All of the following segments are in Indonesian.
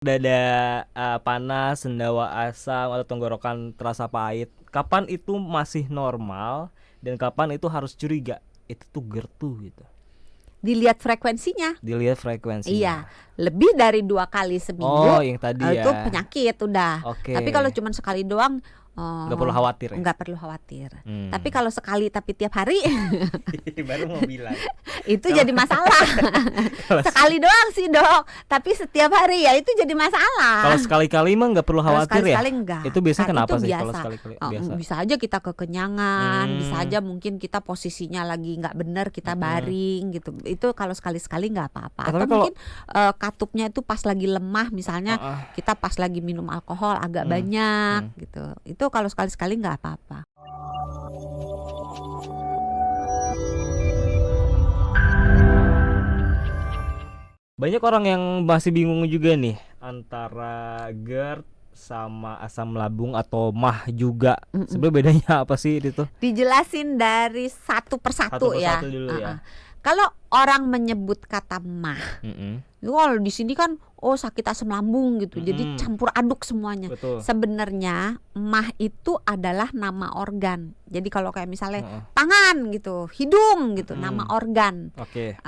Dada panas, sendawa asam atau tenggorokan terasa pahit, kapan itu masih normal dan kapan itu harus curiga? Itu tuh GERD tuh gitu. Dilihat frekuensinya. Dilihat frekuensinya. Iya, lebih dari 2 kali seminggu. Oh, yang tadi Itu ya. penyakit udah. Oke. Tapi kalau cuma sekali doang, Nggak perlu khawatir ya? nggak perlu khawatir. Tapi kalau sekali tapi tiap hari Baru mau bilang. itu jadi masalah. Sekali doang sih dok, tapi setiap hari ya itu jadi masalah. Kalau sekali-kali mah nggak perlu Kalau khawatir ya? sekali-sekali enggak. Itu biasanya Kan kenapa itu sih biasa. kalau sekali-kali biasa? Bisa aja kita kekenyangan, bisa aja mungkin kita posisinya lagi nggak bener, kita baring gitu. Itu kalau sekali-sekali nggak apa-apa. Tapi Atau kalau- mungkin katupnya itu pas lagi lemah, misalnya kita pas lagi minum alkohol agak banyak gitu. Itu kalau sekali-sekali nggak apa-apa. Banyak orang yang masih bingung juga nih antara GERD sama asam lambung atau MAH juga. Sebenarnya bedanya apa sih itu? Dijelasin dari satu persatu ya. Dulu ya. Kalau orang menyebut kata mah, kalau di sini kan sakit asam lambung gitu. Jadi campur aduk semuanya. Betul. Sebenarnya mah itu adalah nama organ. Jadi kalau kayak misalnya tangan gitu, hidung gitu, nama organ. Oke.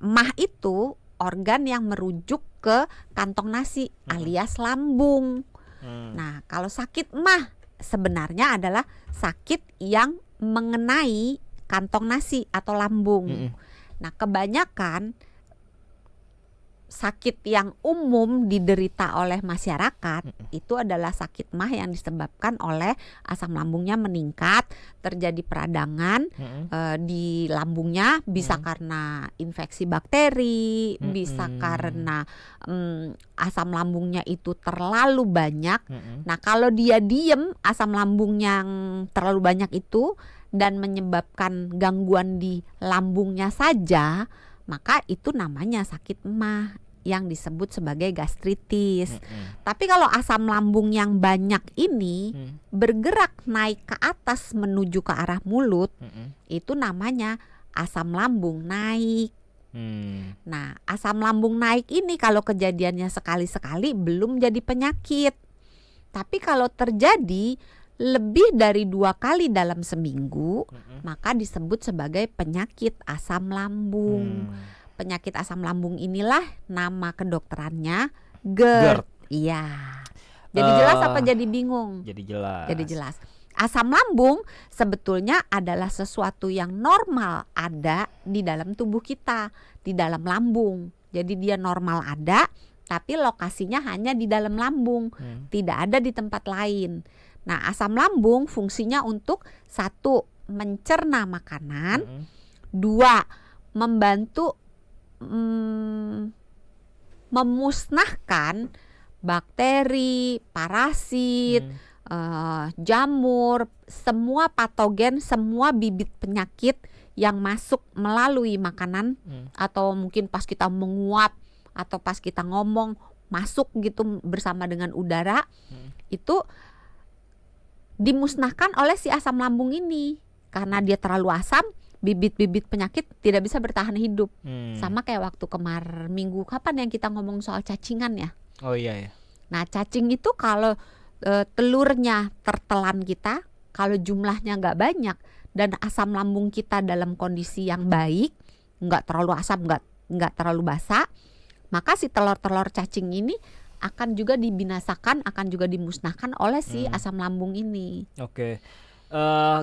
Mah itu organ yang merujuk ke kantong nasi alias lambung. Nah, kalau sakit mah sebenarnya adalah sakit yang mengenai kantong nasi atau lambung. Nah, kebanyakan sakit yang umum diderita oleh masyarakat itu adalah sakit mah yang disebabkan oleh asam lambungnya meningkat, terjadi peradangan di lambungnya, bisa karena infeksi bakteri, bisa karena asam lambungnya itu terlalu banyak. Nah, kalau dia diem asam lambung yang terlalu banyak itu dan menyebabkan gangguan di lambungnya saja, maka itu namanya sakit mah yang disebut sebagai gastritis. Tapi kalau asam lambung yang banyak ini bergerak naik ke atas menuju ke arah mulut, itu namanya asam lambung naik. Nah, asam lambung naik ini kalau kejadiannya sekali-sekali belum jadi penyakit. Tapi kalau terjadi lebih dari 2 kali dalam seminggu, maka disebut sebagai penyakit asam lambung. Penyakit asam lambung inilah nama kedokterannya GERD. Iya. Jadi jelas apa jadi bingung? Jadi jelas. Jadi jelas. Asam lambung sebetulnya adalah sesuatu yang normal ada di dalam tubuh kita, di dalam lambung. Jadi dia normal ada, tapi lokasinya hanya di dalam lambung, tidak ada di tempat lain. Nah, asam lambung fungsinya untuk 1, mencerna makanan, 2, membantu memusnahkan bakteri, parasit, jamur, semua patogen, semua bibit penyakit yang masuk melalui makanan atau mungkin pas kita menguap atau pas kita ngomong masuk gitu bersama dengan udara, itu dimusnahkan oleh si asam lambung ini. Karena dia terlalu asam, bibit-bibit penyakit tidak bisa bertahan hidup. Sama kayak waktu minggu kapan yang kita ngomong soal cacingan ya. Oh iya ya. Nah, cacing itu kalau telurnya tertelan kita, kalau jumlahnya nggak banyak dan asam lambung kita dalam kondisi yang baik, nggak terlalu asam, nggak terlalu basa, maka si telur-telur cacing ini akan juga dibinasakan, akan juga dimusnahkan oleh si asam lambung ini. Oke.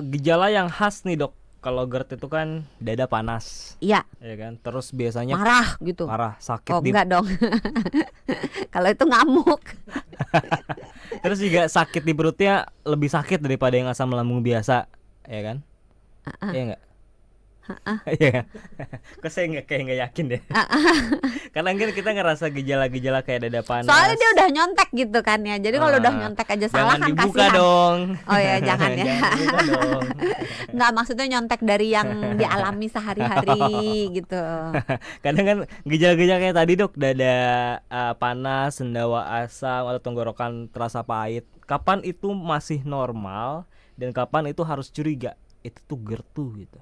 Gejala yang khas nih dok, kalau GERD itu kan dada panas. Iya. Ya kan. Terus biasanya Marah gitu. Marah, sakit Oh enggak dong. Kalau itu ngamuk. Terus juga sakit di perutnya lebih sakit daripada yang asam lambung biasa, ya kan? Iya enggak? Iya. Kok saya kayak nggak yakin deh. Karena kan kita ngerasa gejala-gejala kayak dada panas. Soalnya dia udah nyontek gitu kan ya. Jadi kalau udah nyontek aja salah kan jangan dibuka kasihan. dong. Oh ya jangan ya. Jangan dibuka dong. Nggak, maksudnya nyontek dari yang dialami sehari-hari gitu. Kadang kan gejala-gejala kayak tadi dok, dada panas, sendawa asam atau tenggorokan terasa pahit. Kapan itu masih normal dan kapan itu harus curiga? Itu tuh GERD tuh gitu.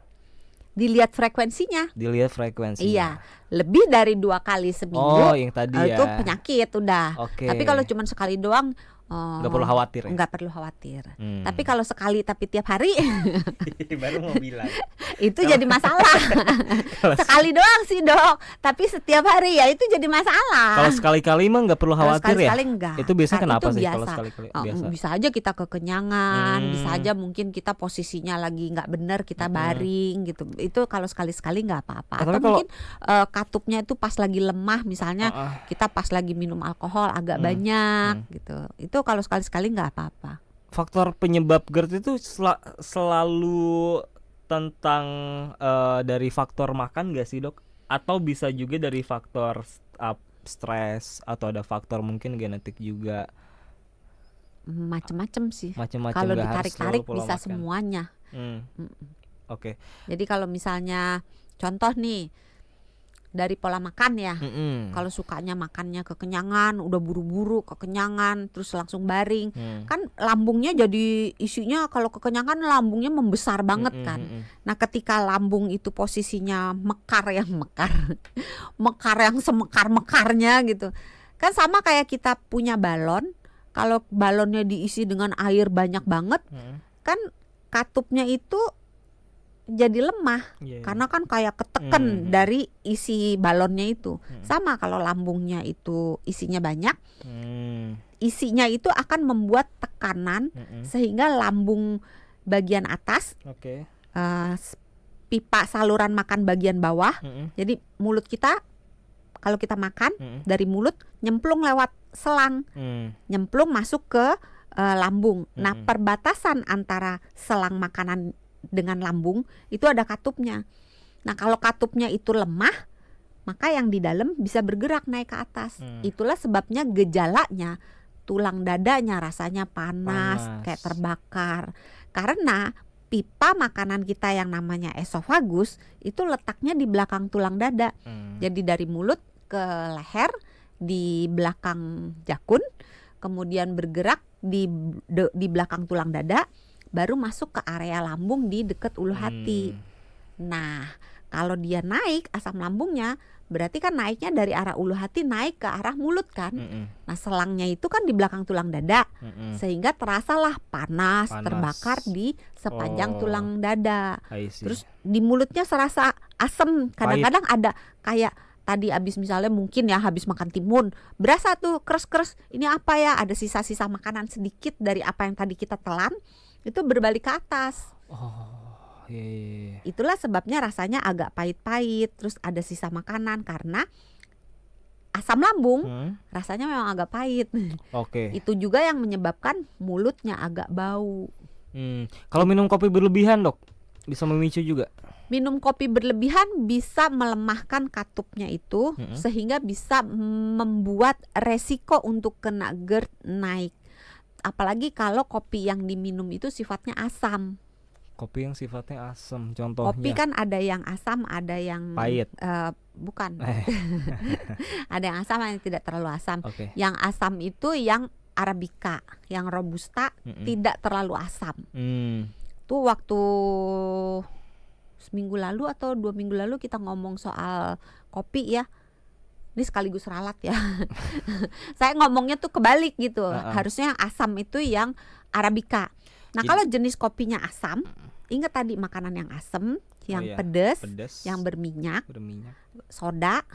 Dilihat frekuensinya. Iya, lebih dari 2 kali seminggu. Yang tadi itu penyakit udah. Tapi kalau cuma sekali doang, nggak perlu khawatir ya? Nggak perlu khawatir. Tapi kalau sekali tapi tiap hari baru mau bilang itu jadi masalah. Sekali doang sih dok, tapi setiap hari ya itu jadi masalah. Kalau sekali-kali mah nggak perlu khawatir ya? Enggak. Itu biasanya kenapa itu sih biasa. kalau sekali-kali? Biasa. Bisa aja kita kekenyangan, bisa aja mungkin kita posisinya lagi nggak bener, kita baring gitu. Itu kalau sekali-sekali nggak apa-apa. Atau mungkin katupnya itu pas lagi lemah, misalnya kita pas lagi minum alkohol agak banyak gitu. Itu kalau sekali-sekali nggak apa-apa. Faktor penyebab GERD itu selalu tentang dari faktor makan nggak sih dok? Atau bisa juga dari faktor stres atau ada faktor mungkin genetik juga? Macem-macem sih. Macem-macem. Kalau ditarik-tarik bisa makan. Semuanya. Oke. Jadi kalau misalnya contoh nih dari pola makan ya, kalau sukanya makannya kekenyangan, udah buru-buru kekenyangan, terus langsung baring, kan lambungnya jadi isinya kalau kekenyangan lambungnya membesar banget kan. Nah ketika lambung itu posisinya mekar yang semekar-mekarnya gitu, kan sama kayak kita punya balon, kalau balonnya diisi dengan air banyak banget, kan katupnya itu jadi lemah, karena kan kayak ketekan dari isi balonnya itu. Sama kalau lambungnya itu isinya banyak, isinya itu akan membuat tekanan sehingga lambung bagian atas, pipa saluran makan bagian bawah, jadi mulut kita kalau kita makan dari mulut nyemplung lewat selang, nyemplung masuk ke lambung. Nah perbatasan antara selang makanan dengan lambung itu ada katupnya. Nah kalau katupnya itu lemah, maka yang di dalam bisa bergerak naik ke atas. Itulah sebabnya gejalanya tulang dadanya rasanya panas, kayak terbakar. Karena pipa makanan kita yang namanya esofagus itu letaknya di belakang tulang dada. Jadi dari mulut ke leher di belakang jakun, kemudian bergerak di belakang tulang dada, baru masuk ke area lambung di dekat ulu hati. Nah, kalau dia naik asam lambungnya, berarti kan naiknya dari arah ulu hati naik ke arah mulut kan. Nah, selangnya itu kan di belakang tulang dada, sehingga terasalah panas, terbakar di sepanjang tulang dada. Terus di mulutnya serasa asam. Kadang-kadang ada kayak tadi abis misalnya mungkin ya habis makan timun, berasa tuh keres-keres. Ini apa ya? Ada sisa-sisa makanan sedikit dari apa yang tadi kita telan. Itu berbalik ke atas. Itulah sebabnya rasanya agak pahit-pahit, terus ada sisa makanan karena asam lambung rasanya memang agak pahit. Itu juga yang menyebabkan mulutnya agak bau. Kalau minum kopi berlebihan dok, bisa memicu juga? Minum kopi berlebihan bisa melemahkan katupnya itu, sehingga bisa membuat resiko untuk kena GERD naik. Apalagi kalau kopi yang diminum itu sifatnya asam. Kopi yang sifatnya asam, contohnya? Kopi kan ada yang asam, ada yang pahit. Bukan. Ada yang asam, ada yang tidak terlalu asam. Yang asam itu yang Arabica, yang Robusta tidak terlalu asam. Tuh waktu seminggu lalu atau 2 minggu lalu kita ngomong soal kopi ya. Ini sekaligus ralat ya. Saya ngomongnya tuh kebalik gitu. Harusnya yang asam itu yang Arabica. Nah kalau jenis kopinya asam, ingat tadi makanan yang asam, yang pedas, yang berminyak, soda,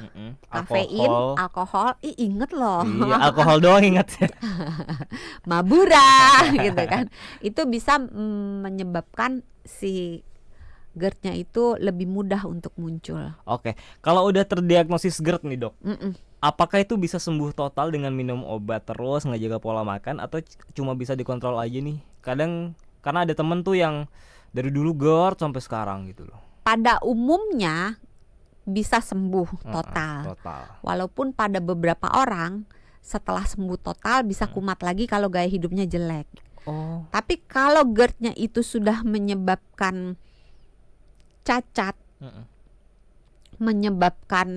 kafein, alkohol. Inget loh. Iya, alkohol doang inget. Mabura gitu kan. Itu bisa menyebabkan si GERD-nya itu lebih mudah untuk muncul. Kalau udah terdiagnosis GERD nih dok, apakah itu bisa sembuh total dengan minum obat terus, ngejaga pola makan, atau cuma bisa dikontrol aja nih? Kadang karena ada temen tuh yang dari dulu GERD sampai sekarang gitu loh. Pada umumnya bisa sembuh total. Walaupun pada beberapa orang setelah sembuh total bisa kumat lagi kalau gaya hidupnya jelek. Tapi kalau GERD-nya itu sudah menyebabkan cacat, menyebabkan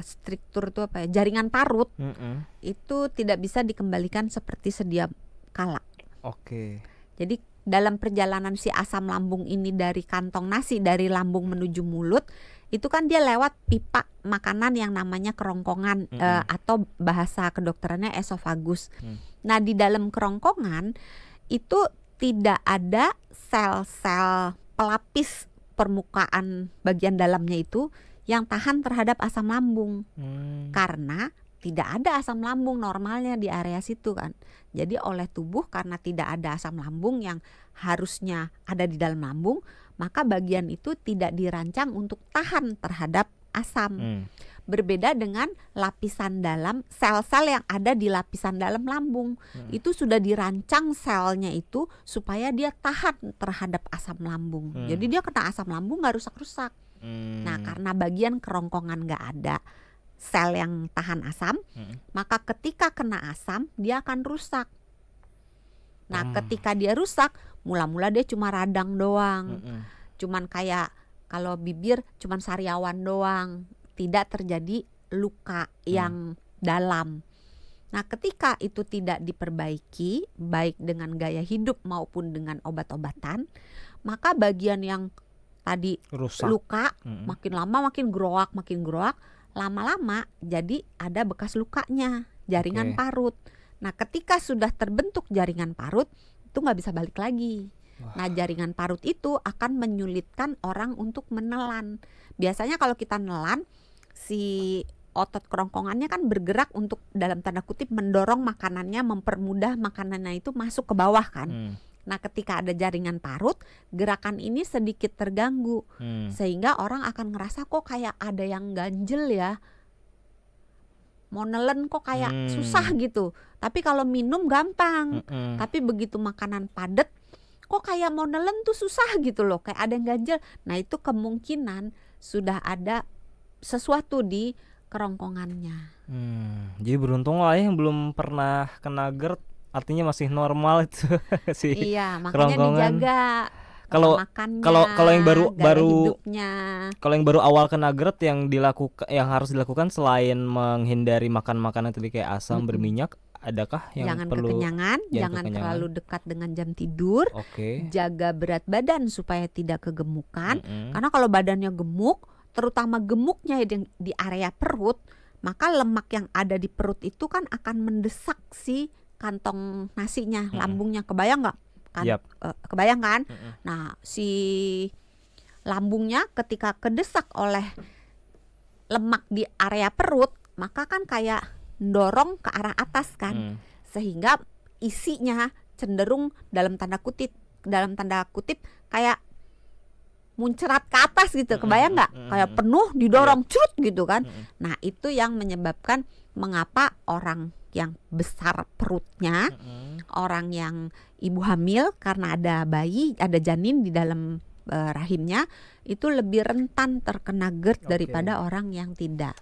struktur itu apa ya, jaringan parut, itu tidak bisa dikembalikan seperti sedia kala. Jadi dalam perjalanan si asam lambung ini dari kantong nasi, dari lambung menuju mulut, itu kan dia lewat pipa makanan yang namanya kerongkongan, atau bahasa kedokterannya esofagus. Nah, di dalam kerongkongan itu tidak ada sel-sel pelapis permukaan bagian dalamnya itu yang tahan terhadap asam lambung, karena tidak ada asam lambung normalnya di area situ kan. Jadi oleh tubuh, karena tidak ada asam lambung yang harusnya ada di dalam lambung, maka bagian itu tidak dirancang untuk tahan terhadap asam. Berbeda dengan lapisan dalam, sel-sel yang ada di lapisan dalam lambung, itu sudah dirancang selnya itu supaya dia tahan terhadap asam lambung. Jadi dia kena asam lambung gak rusak-rusak. Nah, karena bagian kerongkongan gak ada sel yang tahan asam, maka ketika kena asam dia akan rusak. Nah, ketika dia rusak, mula-mula dia cuma radang doang, cuman kayak kalau bibir cuman sariawan doang, tidak terjadi luka yang dalam. Nah, ketika itu tidak diperbaiki baik dengan gaya hidup maupun dengan obat-obatan, maka bagian yang tadi rusak, luka makin lama makin groak, lama-lama jadi ada bekas lukanya, jaringan parut. Nah, ketika sudah terbentuk jaringan parut, itu nggak bisa balik lagi. Nah, jaringan parut itu akan menyulitkan orang untuk menelan. Biasanya kalau kita nelan, si otot kerongkongannya kan bergerak untuk dalam tanda kutip mendorong makanannya, mempermudah makanannya itu masuk ke bawah kan. Nah, ketika ada jaringan parut, gerakan ini sedikit terganggu, sehingga orang akan ngerasa kok kayak ada yang ganjel ya, mau nelen kok kayak susah gitu. Tapi kalau minum gampang, tapi begitu makanan padat, kok kayak mau nelen tuh susah gitu loh, kayak ada yang ganjel. Nah, itu kemungkinan sudah ada sesuatu di kerongkongannya. Jadi beruntung lah ya yang belum pernah kena GERD, artinya masih normal itu si Iya, makanya kerongkongan. dijaga Kalau makannya, kalau yang gaya baru hidupnya. kalau yang baru awal kena GERD, yang harus dilakukan selain menghindari makan makanan tadi kayak asam berminyak, adakah yang Jangan perlu? kekenyangan, jangan terlalu dekat dengan jam tidur. Jaga berat badan supaya tidak kegemukan. Karena kalau badannya gemuk, terutama gemuknya di area perut, maka lemak yang ada di perut itu kan akan mendesak si kantong nasinya, lambungnya. Kebayang nggak? Kebayang kan? Nah, si lambungnya ketika kedesak oleh lemak di area perut, maka kan kayak dorong ke arah atas kan, sehingga isinya cenderung dalam tanda kutip kayak muncrat ke atas gitu. Kebayang nggak? Kayak penuh didorong cut gitu kan. Nah, itu yang menyebabkan mengapa orang yang besar perutnya, orang yang ibu hamil karena ada bayi, ada janin di dalam rahimnya, itu lebih rentan terkena GERD daripada orang yang tidak.